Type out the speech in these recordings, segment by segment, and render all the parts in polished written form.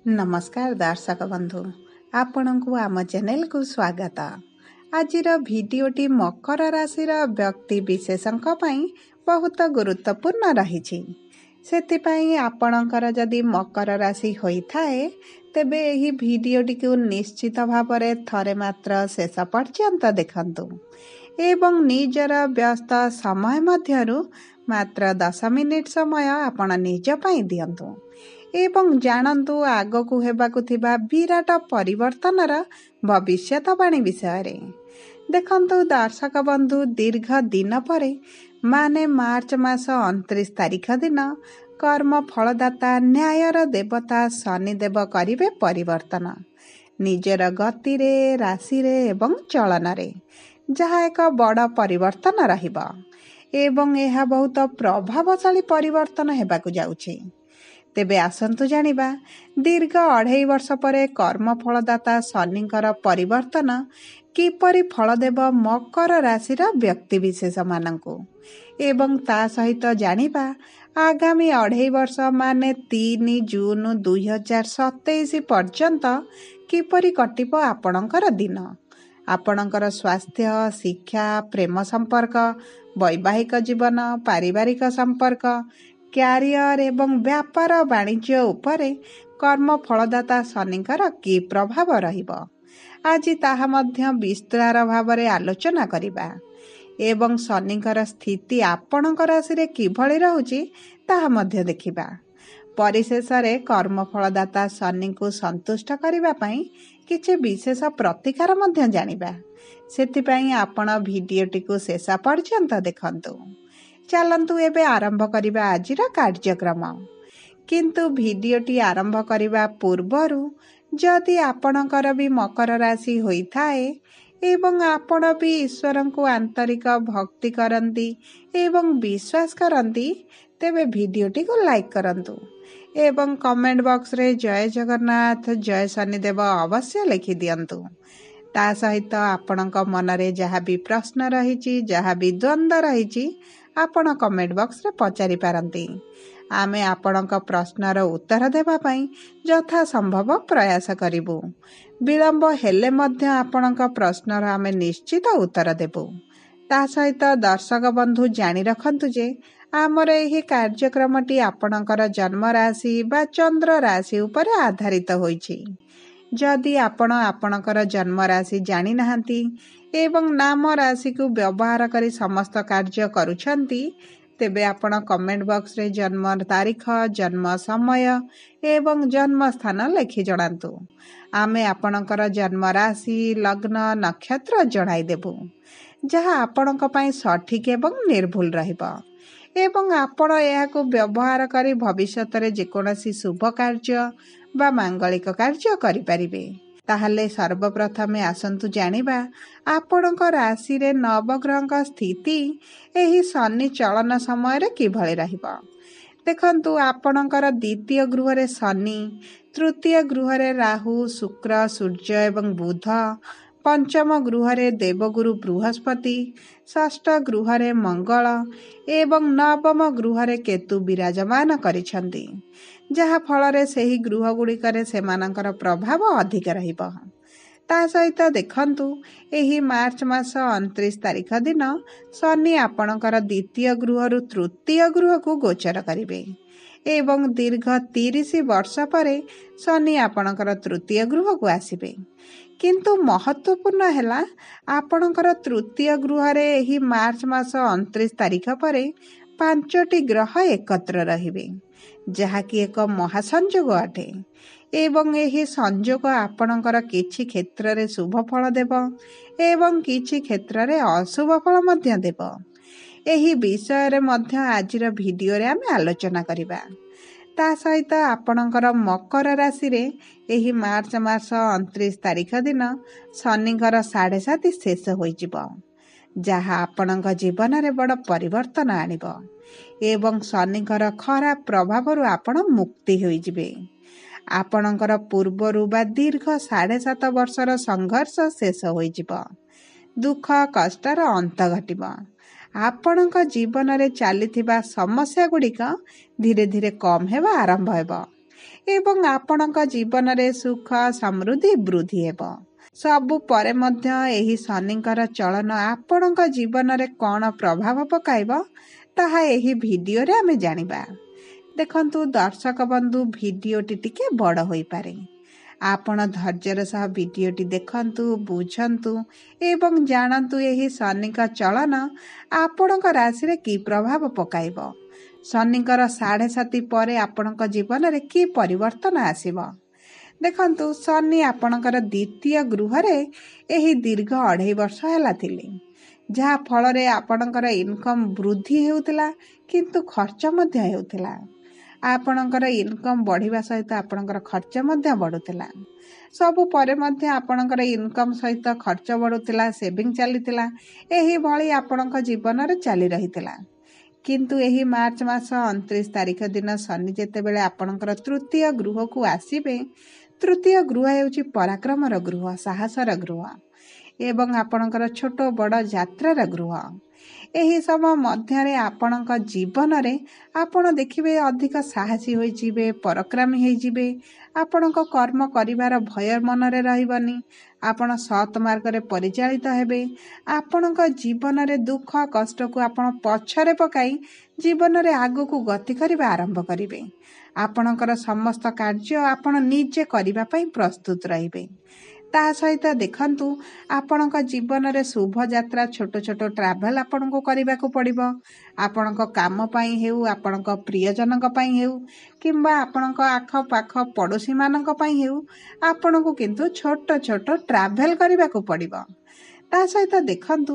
नमस्कार दर्शक बंधु आपण को आम चैनल को स्वागत। आज भिडटी मकर राशि व्यक्ति विशेषों बहुत गुरुत्वपूर्ण रही। से आपणकर जदि मकर राशि होता है तेबे यही भिडटी को निश्चित भाव थरे मात्र शेष पर्यंत देखंतु एवं निजर व्यस्त समय मध्यरु मात्र 10 मिनिट समय आपण निज पाई दियंतु एवं जानतु आगकू हेबाकु थिबा विराट परिवर्तनर भविष्यवाणी विषय देखंतु दर्शक बंधु दीर्घ दिन पर माने मार्च मास 29 तारिख दिन कर्म फलदाता न्यायर देवता शनिदेव करिवे परिवर्तन निजर गति रे राशि रे एवं चलन रे जहा एक बड़ परिवर्तन रहिबा एवं यह बहुत प्रभावशाली परिवर्तन हेबाकु जाउछि। तेबे आसंतु जानिबा दीर्घ 2.5 वर्ष पर कर्म फलदाता शनिकर परिवर्तन किपरि फल देव मकर राशि व्यक्ति विशेष मानकु एवं ता सहित जानिबा आगामी 2.5 वर्ष माने 3 जून 2027 पर्यंत किपरि कटिब आपणकर दिन आपणकर स्वास्थ्य शिक्षा प्रेम संपर्क वैवाहिक जीवन पारिवारिक संपर्क क्यारियर एवं व्यापार वाणिज्य उपरे कर्म फलदाता शनिकर की प्रभाव रहिबो आज ताहा मध्य विस्तार भावरे आलोचना करिबा एवं शनिकर स्थिति आपणक राशि रे किभଳି रहुची ताहा मध्य देखिबा। परिशेष रे कर्म फलदाता शनि को संतुष्ट करिबा पई किछि विशेष प्रतिकार मध्य जानिबा सेतिपई आपण भिडियोटी को शेष पर्यंत देखंतु। चलंतु एबे आरंभ करिबा आजिर कार्यक्रम किंतु भिडियोटी आरंभ करिबा पूर्वरु जदि आपणकर भी मकर राशि होइथाए एवं आपण भी ईश्वर को आंतरिक भक्ति करंती एवं विश्वास करंती तेबे भिडियोटी को लाइक करंतु एवं कमेंट बॉक्स रे जय जगन्नाथ जय शनिदेव अवश्य लिखि दियंतु। ता सहित आपणक मनरे जहा भी प्रश्न रहिछि जहा भी द्वंद्व रहिछि आपण कमेंट बॉक्स रे पचारि पारंती आमे आपणक प्रश्नर उत्तर देबा पई यथा संभव प्रयास करिबु विलंब हेले मध्य आपणक प्रश्नर आमे निश्चित उत्तर देबु। ता सहित दर्शक बंधु जानि रखंतु जे आमर एही कार्यक्रमटी आपणकर जन्म राशि बा चंद्र राशि ऊपर आधारित होईछि। जदि आपण आपणकर जन्म राशि जानि नाहंती एवं नाम राशि को व्यवहार करी समस्त कार्य करूछंती तेबे आपण कमेंट बॉक्स रे जन्म तारीख जन्म समय एवं जन्म स्थान लिखि जणांतु आमे आपणकर जन्म राशि लग्न नक्षत्र जणाई देबु जहा आपणक पई सठिक एवं निर्भुल रहिबा एवं आपण एहाको व्यवहार करी भविष्यत रे जेकोनोसी शुभ कार्य बा मांगलिक कार्य करि परिबे। ताहले सर्वप्रथमे आसंतु जानिबा आपणक राशि रे नवग्रहक स्थिति एही शनि चलन समय रे किभଳି रहिबा देखंतु आपणकर द्वितीय गृह रे शनि तृतीय गृह रे राहु शुक्र सूर्य एवं बुध पंचम गृह रे देवगुरु बृहस्पति षष्ठ गृह रे मंगल एवं नवम गृह रे केतु विराजमान करिछंती जहा फल रे सेही गृह गुड़िकरे सेमानकर प्रभाव अधिक रहिबो। ता सहित देखंतु एही मार्च मास 29 तारिख दिन शनि आपणकर द्वितीय गृह रु तृतीय गृह को गोचर करिवे एवं दीर्घ 30 वर्ष पर शनि आपणकर तृतीय गृह को आसिबे किंतु महत्वपूर्ण हैला आपणकर तृतीय गृह रे एही मार्च मास 29 तारिख पर 5टी ग्रह एकत्र रहिबे जहा कि एक महासंयोग अटे एवं एही संयोग आपणकर किछि क्षेत्र रे शुभ फल देव एवं किछि क्षेत्र रे अशुभ फल मध्य देव एही विषय रे मध्य आजिर भिडियो रे आमे आलोचना करिबा। ता सहित आपणकर मकर राशि रे एही मार्च मास 29 तारिख दिन शनिकर 7.5 शेष होइजिबो जहा आपणक जीवन रे बड़ परिवर्तन आनिबो एवं शनिकर खराब प्रभाव रु आपण मुक्ति होइजिबे। आपणकर पूर्वरु बा दीर्घ 7.5 वर्षर संघर्ष शेष होइजिबो दुख कष्टर अंत घटिबो आपणक जीवन रे चलीथिबा समस्या गुड़िक धीरे धीरे कम हेबा आरंभ हेबो ଏବଂ ଆପଣଙ୍କ ଜୀବନରେ ସୁଖ ସମୃଦ୍ଧି ବୃଦ୍ଧି ହେବ। ସବୁ ପରେ ମଧ୍ୟ ଏହି ଶନିଙ୍କର ଚଳନ ଆପଣଙ୍କ ଜୀବନରେ କ'ଣ ପ୍ରଭାବ ପକାଇବ ତାହା ଏହି ଭିଡ଼ିଓରେ ଆମେ ଜାଣିବା। ଦେଖନ୍ତୁ ଦର୍ଶକ ବନ୍ଧୁ, ଭିଡ଼ିଓଟି ଟିକେ ବଡ଼ ହୋଇପାରେ। ଆପଣ ଧୈର୍ଯ୍ୟର ସହ ଭିଡ଼ିଓଟି ଦେଖନ୍ତୁ, ବୁଝନ୍ତୁ ଏବଂ ଜାଣନ୍ତୁ ଏହି ଶନିଙ୍କ ଚଳନ ଆପଣଙ୍କ ରାଶିରେ କି ପ୍ରଭାବ ପକାଇବ। ଶନିଙ୍କର 7.5 ପରେ ଆପଣଙ୍କ ଜୀବନରେ କି ପରିବର୍ତ୍ତନ ଆସିବ। ଦେଖନ୍ତୁ, ଶନି ଆପଣଙ୍କର ଦ୍ୱିତୀୟ ଗୃହରେ ଏହି ଦୀର୍ଘ 2.5 ବର୍ଷ ହେଲା ଥିଲେ, ଯାହା ଫଳରେ ଆପଣଙ୍କର ଇନକମ୍ ବୃଦ୍ଧି ହେଉଥିଲା କିନ୍ତୁ ଖର୍ଚ୍ଚ ମଧ୍ୟ ହେଉଥିଲା। ଆପଣଙ୍କର ଇନକମ୍ ବଢ଼ିବା ସହିତ ଆପଣଙ୍କର ଖର୍ଚ୍ଚ ମଧ୍ୟ ବଢ଼ୁଥିଲା। ସବୁ ପରେ ମଧ୍ୟ ଆପଣଙ୍କର ଇନକମ୍ ସହିତ ଖର୍ଚ୍ଚ ବଢ଼ୁଥିଲା, ସେଭିଂ ଚାଲିଥିଲା, ଏହିଭଳି ଆପଣଙ୍କ ଜୀବନରେ ଚାଲି ରହିଥିଲା। କିନ୍ତୁ ଏହି ମାର୍ଚ୍ଚ ମାସ 29 ତାରିଖ ଦିନ ଶନି ଯେତେବେଳେ ଆପଣଙ୍କର ତୃତୀୟ ଗୃହକୁ ଆସିବେ, ତୃତୀୟ ଗୃହ ହେଉଛି ପରାକ୍ରମର ଗୃହ, ସାହସର ଗୃହ ଏବଂ ଆପଣଙ୍କର ଛୋଟ ବଡ଼ ଯାତ୍ରାର ଗୃହ। ଏହି ସମୟ ମଧ୍ୟରେ ଆପଣଙ୍କ ଜୀବନରେ ଆପଣ ଦେଖିବେ ଅଧିକ ସାହସୀ ହୋଇଯିବେ, ପରାକ୍ରମୀ ହୋଇଯିବେ। ଆପଣଙ୍କ କର୍ମ କରିବାର ଭୟ ମନରେ ରହିବନି। ଆପଣ ସତ୍ ମାର୍ଗରେ ପରିଚାଳିତ ହେବେ। ଆପଣଙ୍କ ଜୀବନରେ ଦୁଃଖ କଷ୍ଟକୁ ଆପଣ ପଛରେ ପକାଇ ଜୀବନରେ ଆଗକୁ ଗତି କରିବା ଆରମ୍ଭ କରିବେ। ଆପଣଙ୍କର ସମସ୍ତ କାର୍ଯ୍ୟ ଆପଣ ନିଜେ କରିବା ପାଇଁ ପ୍ରସ୍ତୁତ ରହିବେ। ତା ସହିତ ଦେଖନ୍ତୁ, ଆପଣଙ୍କ ଜୀବନରେ ଶୁଭଯାତ୍ରା, ଛୋଟ ଛୋଟ ଟ୍ରାଭେଲ୍ ଆପଣଙ୍କୁ କରିବାକୁ ପଡ଼ିବ। ଆପଣଙ୍କ କାମ ପାଇଁ ହେଉ, ଆପଣଙ୍କ ପ୍ରିୟଜନଙ୍କ ପାଇଁ ହେଉ କିମ୍ବା ଆପଣଙ୍କ ଆଖପାଖ ପଡ଼ୋଶୀମାନଙ୍କ ପାଇଁ ହେଉ, ଆପଣଙ୍କୁ କିନ୍ତୁ ଛୋଟ ଛୋଟ ଟ୍ରାଭେଲ୍ କରିବାକୁ ପଡ଼ିବ। ତା ସହିତ ଦେଖନ୍ତୁ,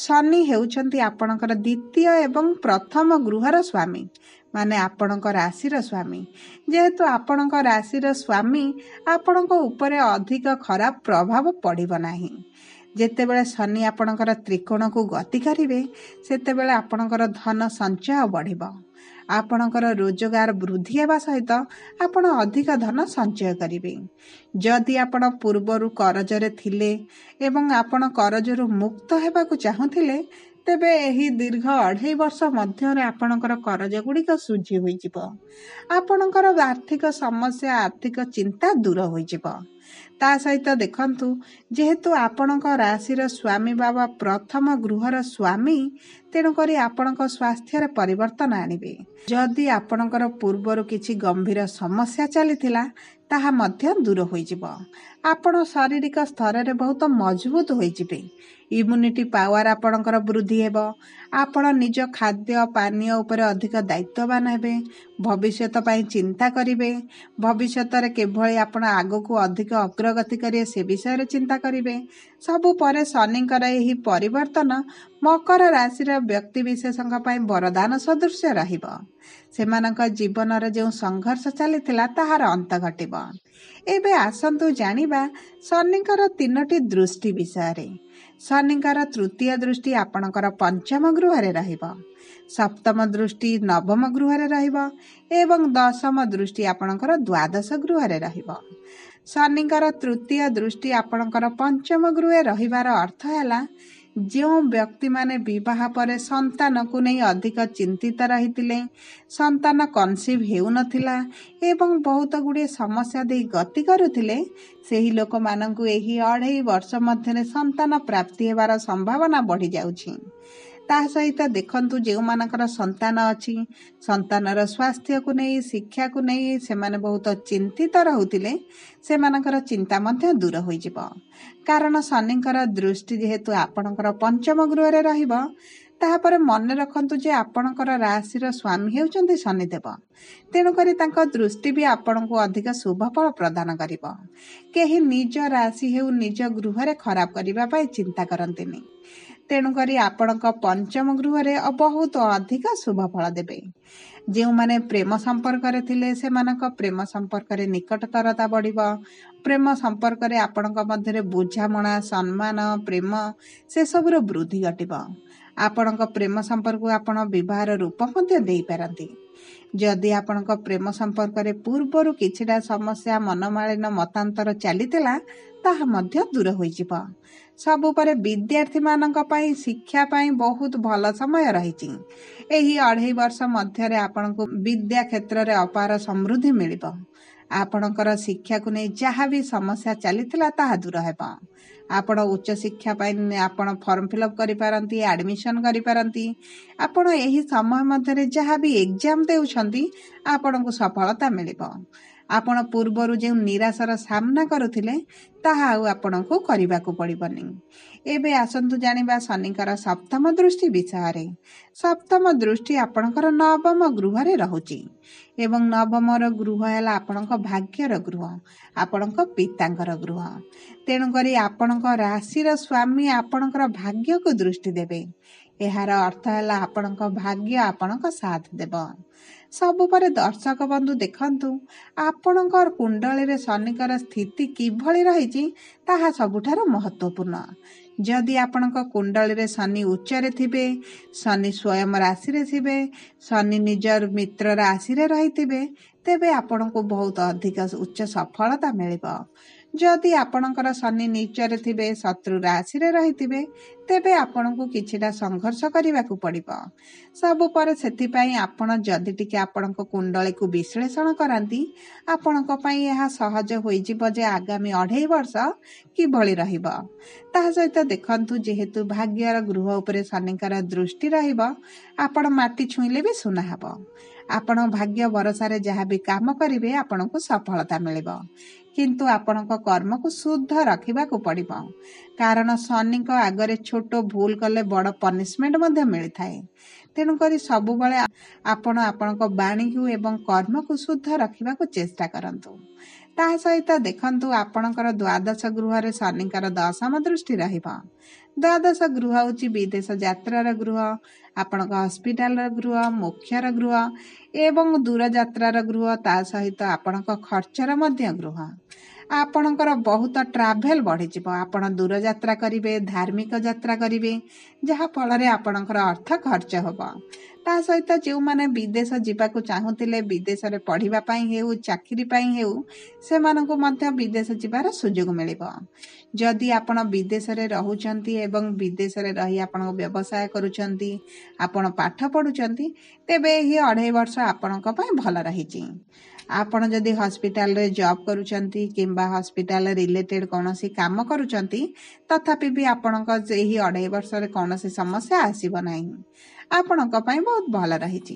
ଶନି ହେଉଛନ୍ତି ଆପଣଙ୍କର ଦ୍ୱିତୀୟ ଏବଂ ପ୍ରଥମ ଗୃହର ସ୍ୱାମୀ, ମାନେ ଆପଣଙ୍କ ରାଶିର ସ୍ୱାମୀ। ଯେହେତୁ ଆପଣଙ୍କ ରାଶିର ସ୍ୱାମୀ, ଆପଣଙ୍କ ଉପରେ ଅଧିକ ଖରାପ ପ୍ରଭାବ ପଡ଼ିବ ନାହିଁ। ଯେତେବେଳେ ଶନି ଆପଣଙ୍କର ତ୍ରିକୋଣକୁ ଗତି କରିବେ, ସେତେବେଳେ ଆପଣଙ୍କର ଧନ ସଞ୍ଚୟ ବଢ଼ିବ। ଆପଣଙ୍କର ରୋଜଗାର ବୃଦ୍ଧି ହେବା ସହିତ ଆପଣ ଅଧିକ ଧନ ସଞ୍ଚୟ କରିବେ। ଯଦି ଆପଣ ପୂର୍ବରୁ କରଜରେ ଥିଲେ ଏବଂ ଆପଣ କରଜରୁ ମୁକ୍ତ ହେବାକୁ ଚାହୁଁଥିଲେ, ତେବେ ଏହି ଦୀର୍ଘ 2.5 ବର୍ଷ ମଧ୍ୟରେ ଆପଣଙ୍କର କରଜ ଗୁଡ଼ିକ ଶୁଝି ହୋଇଯିବ। ଆପଣଙ୍କର ଆର୍ଥିକ ସମସ୍ୟା, ଆର୍ଥିକ ଚିନ୍ତା ଦୂର ହୋଇଯିବ। ତା ସହିତ ଦେଖନ୍ତୁ, ଯେହେତୁ ଆପଣଙ୍କ ରାଶିର ସ୍ୱାମୀ ବାବା ପ୍ରଥମ ଗୃହର ସ୍ୱାମୀ, ତେଣୁକରି ଆପଣଙ୍କ ସ୍ୱାସ୍ଥ୍ୟରେ ପରିବର୍ତ୍ତନ ଆଣିବେ। ଯଦି ଆପଣଙ୍କର ପୂର୍ବରୁ କିଛି ଗମ୍ଭୀର ସମସ୍ୟା ଚାଲିଥିଲା, ତାହା ମଧ୍ୟ ଦୂର ହୋଇଯିବ। ଆପଣ ଶାରୀରିକ ସ୍ତରରେ ବହୁତ ମଜବୁତ ହୋଇଯିବେ। ଇମ୍ୟୁନିଟି ପାୱାର ଆପଣଙ୍କର ବୃଦ୍ଧି ହେବ। ଆପଣ ନିଜ ଖାଦ୍ୟ ପାନୀୟ ଉପରେ ଅଧିକ ଦାୟିତ୍ୱବାନ ହେବେ। ଭବିଷ୍ୟତ ପାଇଁ ଚିନ୍ତା କରିବେ। ଭବିଷ୍ୟତରେ କିଭଳି ଆପଣ ଆଗକୁ ଅଧିକ ଅଗ୍ରଗତି କରିବେ ସେ ବିଷୟରେ ଚିନ୍ତା କରିବେ। ସବୁ ପରେ ଶନିଙ୍କର ଏହି ପରିବର୍ତ୍ତନ ମକର ରାଶିର ବ୍ୟକ୍ତିବିଶେଷଙ୍କ ପାଇଁ ବରଦାନ ସଦୃଶ୍ୟ ରହିବ। ସେମାନଙ୍କ ଜୀବନରେ ଯେଉଁ ସଂଘର୍ଷ ଚାଲିଥିଲା ତାହାର ଅନ୍ତ ଘଟିବ। ଏବେ ଆସନ୍ତୁ ଜାଣିବା ଶନିଙ୍କର 3ଟି ଦୃଷ୍ଟି ବିଷୟରେ। ଶନିଙ୍କର ତୃତୀୟ ଦୃଷ୍ଟି ଆପଣଙ୍କର ପଞ୍ଚମ ଗୃହରେ ରହିବ, ସପ୍ତମ ଦୃଷ୍ଟି ନବମ ଗୃହରେ ରହିବ ଏବଂ ଦଶମ ଦୃଷ୍ଟି ଆପଣଙ୍କର ଦ୍ୱାଦଶ ଗୃହରେ ରହିବ। ଶନିଙ୍କର ତୃତୀୟ ଦୃଷ୍ଟି ଆପଣଙ୍କର ପଞ୍ଚମ ଗୃହରେ ରହିବାର ଅର୍ଥ ହେଲା, ଯେଉଁ ବ୍ୟକ୍ତିମାନେ ବିବାହ ପରେ ସନ୍ତାନକୁ ନେଇ ଅଧିକ ଚିନ୍ତିତ ରହିଥିଲେ, ସନ୍ତାନ କନସିଭ୍ ହେଉନଥିଲା ଏବଂ ବହୁତ ଗୁଡ଼ିଏ ସମସ୍ୟା ଦେଇ ଗତି କରୁଥିଲେ, ସେହି ଲୋକମାନଙ୍କୁ ଏହି 2.5 ବର୍ଷ ମଧ୍ୟରେ ସନ୍ତାନ ପ୍ରାପ୍ତି ହେବାର ସମ୍ଭାବନା ବଢ଼ିଯାଉଛି। ତା ସହିତ ଦେଖନ୍ତୁ, ଯେଉଁମାନଙ୍କର ସନ୍ତାନ ଅଛି, ସନ୍ତାନର ସ୍ୱାସ୍ଥ୍ୟକୁ ନେଇ, ଶିକ୍ଷାକୁ ନେଇ ସେମାନେ ବହୁତ ଚିନ୍ତିତ ରହୁଥିଲେ, ସେମାନଙ୍କର ଚିନ୍ତା ମଧ୍ୟ ଦୂର ହୋଇଯିବ। କାରଣ ଶନିଙ୍କର ଦୃଷ୍ଟି ଯେହେତୁ ଆପଣଙ୍କର ପଞ୍ଚମ ଗୃହରେ ରହିବ, ତାହାପରେ ମନେ ରଖନ୍ତୁ ଯେ ଆପଣଙ୍କର ରାଶିର ସ୍ୱାମୀ ହେଉଛନ୍ତି ଶନିଦେବ। ତେଣୁକରି ତାଙ୍କ ଦୃଷ୍ଟି ବି ଆପଣଙ୍କୁ ଅଧିକ ଶୁଭ ଫଳ ପ୍ରଦାନ କରିବ। କେହି ନିଜ ରାଶି ହେଉ ନିଜ ଗୃହରେ ଖରାପ କରିବା ପାଇଁ ଚିନ୍ତା କରନ୍ତିନି। ତେଣୁକରି ଆପଣଙ୍କ ପଞ୍ଚମ ଗୃହରେ ବହୁତ ଅଧିକ ଶୁଭ ଫଳ ଦେବେ। ଯେଉଁମାନେ ପ୍ରେମ ସମ୍ପର୍କରେ ଥିଲେ, ସେମାନଙ୍କ ପ୍ରେମ ସମ୍ପର୍କରେ ନିକଟତରତା ବଢ଼ିବ। ପ୍ରେମ ସମ୍ପର୍କରେ ଆପଣଙ୍କ ମଧ୍ୟରେ ବୁଝାମଣା, ସମ୍ମାନ, ପ୍ରେମ ସେସବୁର ବୃଦ୍ଧି ଘଟିବ। ଆପଣଙ୍କ ପ୍ରେମ ସମ୍ପର୍କକୁ ଆପଣ ବିବାହର ରୂପ ମଧ୍ୟ ଦେଇପାରନ୍ତି। ଯଦି ଆପଣଙ୍କ ପ୍ରେମ ସମ୍ପର୍କରେ ପୂର୍ବରୁ କିଛିଟା ସମସ୍ୟା, ମନମାଳିନ, ମତାନ୍ତର ଚାଲିଥିଲା, ତାହା ମଧ୍ୟ ଦୂର ହୋଇଯିବ। ସବୁପରେ ବିଦ୍ୟାର୍ଥୀମାନଙ୍କ ପାଇଁ ଶିକ୍ଷା ପାଇଁ ବହୁତ ଭଲ ସମୟ ରହିଛି। ଏହି 2.5 ବର୍ଷ ମଧ୍ୟରେ ଆପଣଙ୍କୁ ବିଦ୍ୟା କ୍ଷେତ୍ରରେ ଅପାର ସମୃଦ୍ଧି ମିଳିବ। आपणकर शिक्षा को नहीं जहाँ भी समस्या चलीथिला ताहा दूर हेबा। आपण उच्च शिक्षा पाई आपण फॉर्म फिलअप करि पारंती, एडमिशन करि पारंती। आपण एही समय मध्यरे जहाँ भी एग्जाम देउछंती आपण को सफलता मिलिबो। आपण पूर्वरु जे निराशार सामना करुथिले ताहा आपण को करिबा को पड़िबनी। एबे आसंतु जानिबा शनिकर सप्तम दृष्टि विषय। सप्तम दृष्टि आपणकर नवम गृह रे रहुची एवं नवमर गृह है आपणक भाग्यर गृह, आपणक पितांकर गृह। तेणु करी आपणक राशिर स्वामी आपणकर भाग्य को दृष्टि देबे। एहार अर्थ है आपणक भाग्य आपणक साथ देब। सबु पर दर्शक बंधु देखंतु आपणकर कुंडली रे शनिकर स्थिति किभଳି रहिची ताहा सबुठार महत्वपूर्ण। जदि आपणक कुंडली रे शनि उच्च रे थिबे, शनि स्वयं राशि रे थिबे, शनि निजर मित्र राशि रे रहिथिबे, तेबे आपणको बहुत अधिक उच्च सफलता मिलिबो। जदि आपणकर शनि नीच रे थिबे, शत्रु राशि रे रहिथिबे, तेबे आपणको किछिटा संघर्ष करिबा को पड़िबो। सबु पर सेति पई आपण जदि टिके आपणको कुंडली को विश्लेषण करंती आपणको पई यह सहज होई जिवो जे आगामी 2.5 वर्ष किभଳି रहिबो। ताहा सहित देखंतु जेहेतु भाग्यर गृह उपरे शनिकर दृष्टि रहिबो, आपण माटी छुईले भी सुना हबो। आपण भाग्य भरोसा जहाँ भी काम करिवे आपनको सफलता मिलिबो। किंतु आपणक कर्म को शुद्ध रखिबा को पड़िबो, कारण शनि को आगरे छोट भूल कले बड़ पनिशमेंट मध्य मिलिथाए। तेणु करी सबु बळे आपण आपणक वाणी को एवं कर्म को शुद्ध रखिबा को चेष्टा करंतु। ताहा सहित देखंतु आपणकर द्वादश गृह रे शनिकर दशम दृष्टि रहिबो। द्वादश गृह होची विदेश यात्रार गृह, आपणक हॉस्पिटल गृह, मोक्षर गृह एवं दूर यात्रार गृह, ता सहित आपणक खर्चर मध्य गृह। आपणकर बहुत ट्राभेल बढ़ी जिवो। आपण दूर यात्रा करिवे, धार्मिक यात्रा करिवे, जहा फल रे आपणकर अर्थ खर्च होबो। ता सहित जो माने विदेश जीवा को चाहुतिले, विदेश रे पढ़िबा पई हेउ, चाकरी पई हेउ, से मानको मध्य विदेश जीवार सुयोग मिलिबो। जदि आपण विदेश रे रहुचंती एवं विदेश रे रही आपण व्यवसाय करूचंती, आपण पाठ पढुचंती, तेबे ही 2.5 वर्ष आपणक पई भल रहिची। आपण जदि हॉस्पिटल रे जॉब करूचंती किंबा हॉस्पिटल रिलेटेड कोनोसी काम करूचंती, तथापि भी आपणक एही 2.5 वर्ष रे कोनोसी समस्या आसीबो नाही। आपणक पई बहुत भल रहिची।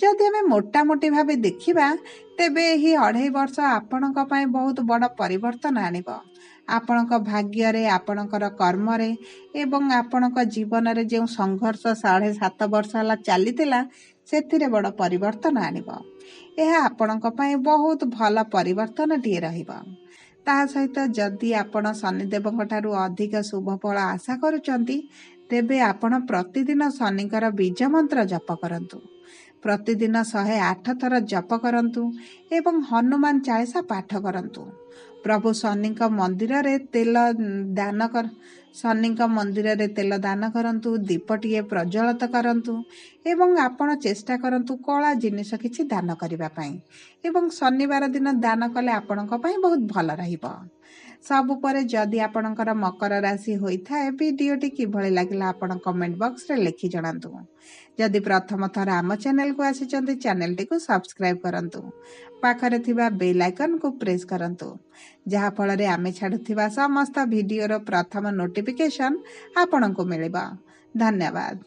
जदि हमें मोटा मोटी भाबे देखिबा, तेबे एही 2.5 वर्ष आपणक पई बहुत बड़ परिवर्तन आनिबो। आपणक भाग्य रे, आपणकर कर्म रे एवं आपणक जीवन रे जे संघर्ष 7.5 वर्ष हला चलीतिला, सेथिरे बड़ परिवर्तन आनिबो। एहा आपणक पई बहुत भल परिवर्तन टिए रहिबो। ताहा सहित जदि आपण शनिदेवଙ୍କ ठारू अधिक शुभ फल आशा करूचंती, तेबे आपण प्रतिदिन शनिकर बीज मंत्र जप करंतु। प्रतिदिन 108 थर जप करंतु एवं हनुमान चालीसा पाठ करंतु। प्रभु शनिक मंदिर रे तेल दान कर शनिक मंदिर रे तेल दान करंतु, दीपटिए प्रज्वलित करंतु एवं आपण चेष्टा करंतु कला जिनिस किछि दान करिबा पई एवं शनिवार दिन दान कले आपणक पई बहुत भल रहिबो। सबु परे जदि आपणकर मकर राशि होइथाए, वीडियोटी किभଳି लागिला आपण कमेंट बॉक्स रे लिखि जणांतु। जदि प्रथम थर आम चैनल को आसिचंती, चैनल टी को सब्सक्राइब करंतु। पाखरे थिबा बेल आइकन को प्रेस करंतु, जहा फल रे आमे छाडुथिबा समस्त वीडियो रो प्रथम नोटिफिकेशन आपणको मिलिबा। धन्यवाद।